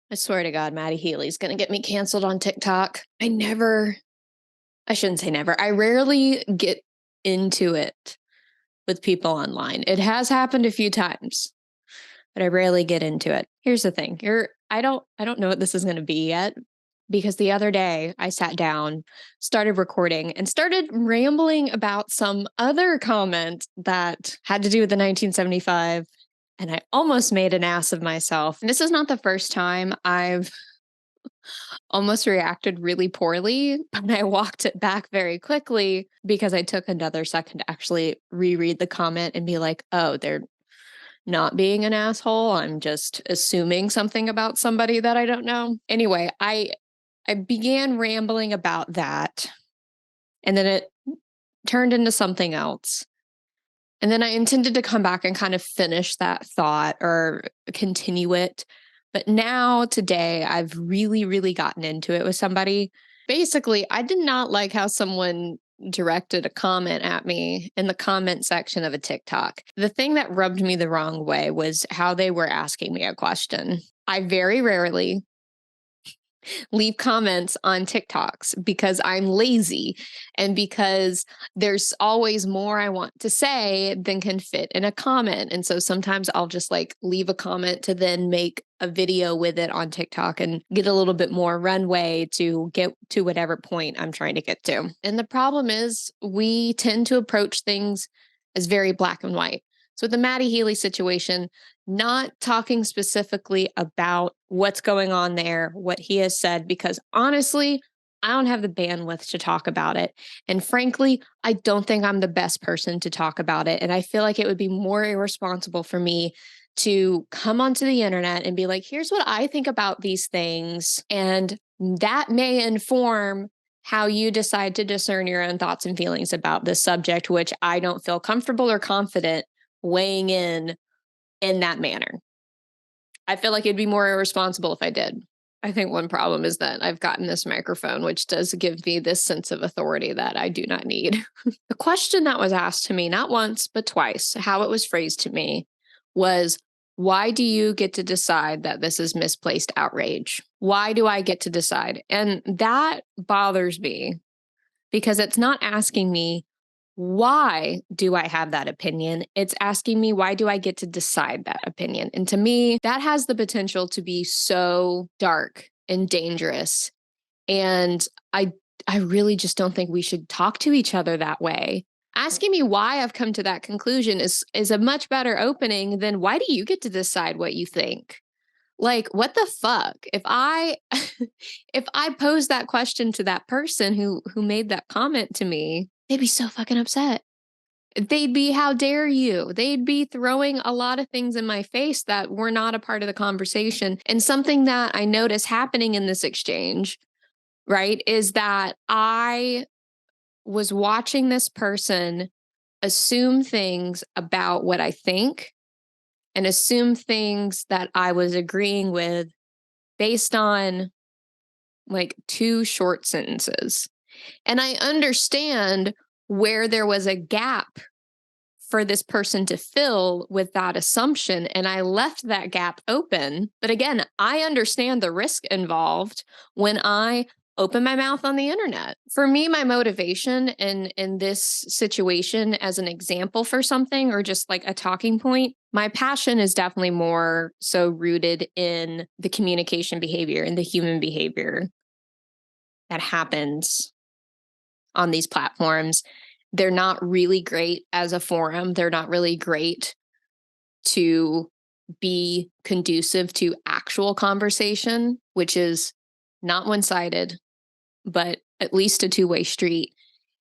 I swear to God, Matty Healy's going to get me canceled on TikTok. I shouldn't say never. I rarely get into it with people online. It has happened a few times, but I rarely get into it. Here's the thing. I don't know what this is going to be yet because the other day I sat down, started recording and started rambling about some other comment that had to do with the 1975, and I almost made an ass of myself. And this is not the first time I've almost reacted really poorly, but I walked it back very quickly because I took another second to actually reread the comment and be like, oh, they're not being an asshole. I'm just assuming something about somebody that I don't know. Anyway, I began rambling about that, and then it turned into something else. And then I intended to come back and kind of finish that thought or continue it. But now, today, I've really, really gotten into it with somebody. Basically, I did not like how someone directed a comment at me in the comment section of a TikTok. The thing that rubbed me the wrong way was how they were asking me a question. I very rarely leave comments on TikToks because I'm lazy and because there's always more I want to say than can fit in a comment. And so sometimes I'll just like leave a comment to then make a video with it on TikTok and get a little bit more runway to get to whatever point I'm trying to get to. And the problem is we tend to approach things as very black and white. So with the Matty Healy situation, not talking specifically about what's going on there, what he has said, because honestly, I don't have the bandwidth to talk about it. And frankly, I don't think I'm the best person to talk about it. And I feel like it would be more irresponsible for me to come onto the internet and be like, here's what I think about these things. And that may inform how you decide to discern your own thoughts and feelings about this subject, which I don't feel comfortable or confident weighing in that manner. I feel like it'd be more irresponsible if I did. I think one problem is that I've gotten this microphone, which does give me this sense of authority that I do not need. The question that was asked to me, not once, but twice, how it was phrased to me was, why do you get to decide that this is misplaced outrage? Why do I get to decide? And that bothers me because it's not asking me, why do I have that opinion? It's asking me, why do I get to decide that opinion? And to me, that has the potential to be so dark and dangerous. And I really just don't think we should talk to each other that way. Asking me why I've come to that conclusion is a much better opening than why do you get to decide what you think? Like, what the fuck? If I if I pose that question to that person who made that comment to me, they'd be so fucking upset. They'd be, how dare you? They'd be throwing a lot of things in my face that were not a part of the conversation. And something that I notice happening in this exchange, right, is that I was watching this person assume things about what I think and assume things that I was agreeing with based on like two short sentences. And I understand where there was a gap for this person to fill with that assumption. And I left that gap open. But again, I understand the risk involved when I open my mouth on the internet. For me, my motivation in this situation as an example for something or just like a talking point, my passion is definitely more so rooted in the communication behavior and the human behavior that happens on these platforms. They're not really great as a forum. They're not really great to be conducive to actual conversation, which is not one-sided, but at least a two-way street.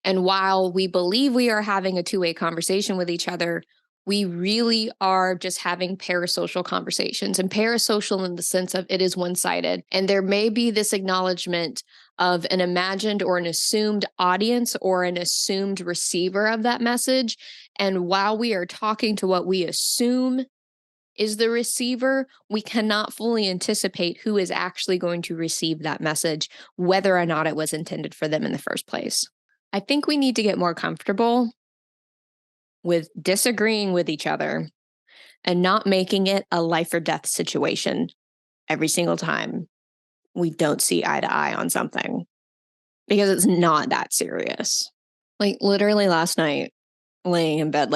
And while we believe we are having a two-way conversation with each other, we really are just having parasocial conversations, and parasocial in the sense of it is one-sided. And there may be this acknowledgement of an imagined or an assumed audience or an assumed receiver of that message. And while we are talking to what we assume is the receiver, we cannot fully anticipate who is actually going to receive that message, whether or not it was intended for them in the first place. I think we need to get more comfortable with disagreeing with each other and not making it a life or death situation every single time we don't see eye to eye on something, because it's not that serious. Like literally last night, laying in bed,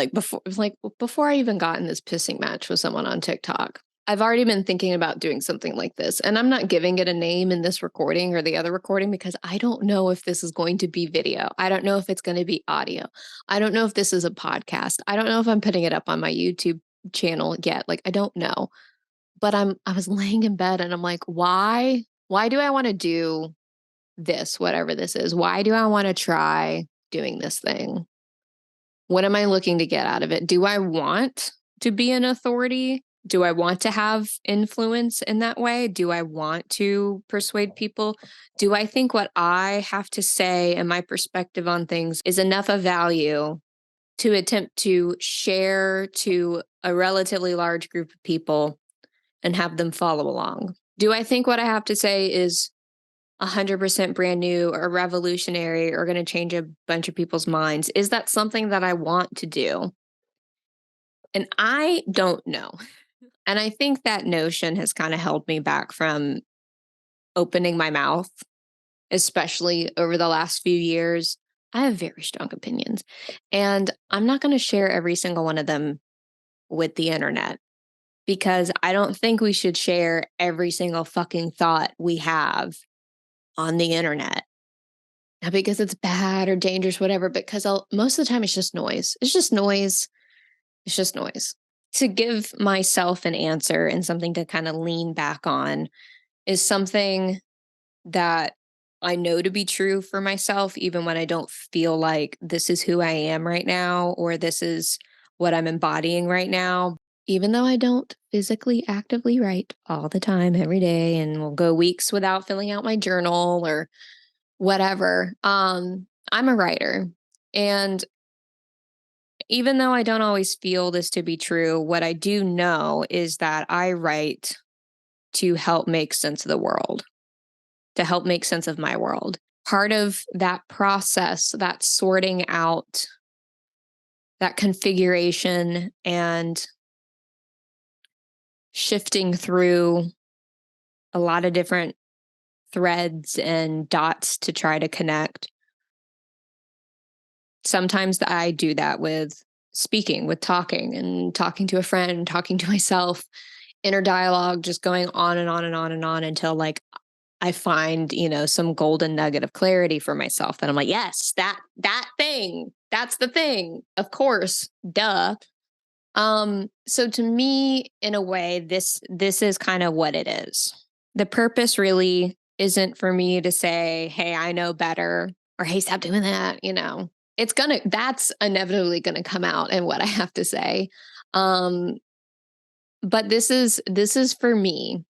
before I even got in this pissing match with someone on TikTok, I've already been thinking about doing something like this. And I'm not giving it a name in this recording or the other recording because I don't know if this is going to be video. I don't know if it's going to be audio. I don't know if this is a podcast. I don't know if I'm putting it up on my YouTube channel yet. Like, I don't know. But I was laying in bed and I'm like, why do I want to do this, whatever this is? Why do I want to try doing this thing? What am I looking to get out of it? Do I want to be an authority? Do I want to have influence in that way? Do I want to persuade people? Do I think what I have to say and my perspective on things is enough of value to attempt to share to a relatively large group of people and have them follow along? Do I think what I have to say is 100% brand new or revolutionary or going to change a bunch of people's minds? Is that something that I want to do? And I don't know. And I think that notion has kind of held me back from opening my mouth, especially over the last few years. I have very strong opinions, and I'm not going to share every single one of them with the internet, because I don't think we should share every single fucking thought we have on the internet. Not because it's bad or dangerous, whatever, because most of the time it's just noise. It's just noise. It's just noise. To give myself an answer and something to kind of lean back on is something that I know to be true for myself, even when I don't feel like this is who I am right now or this is what I'm embodying right now. Even though I don't physically actively write all the time, every day, and will go weeks without filling out my journal or whatever. I'm a writer. And even though I don't always feel this to be true, what I do know is that I write to help make sense of the world, to help make sense of my world. Part of that process, that sorting out, that configuration, and shifting through a lot of different threads and dots to try to connect. Sometimes I do that with speaking, with talking and talking to a friend, talking to myself, inner dialogue, just going on and on and on and on until like I find, some golden nugget of clarity for myself. And I'm like, yes, that thing, that's the thing. Of course, duh. So to me, in a way, this is kind of what it is. The purpose really isn't for me to say, hey, I know better, or hey, stop doing that. That's inevitably gonna come out in what I have to say. But this is for me.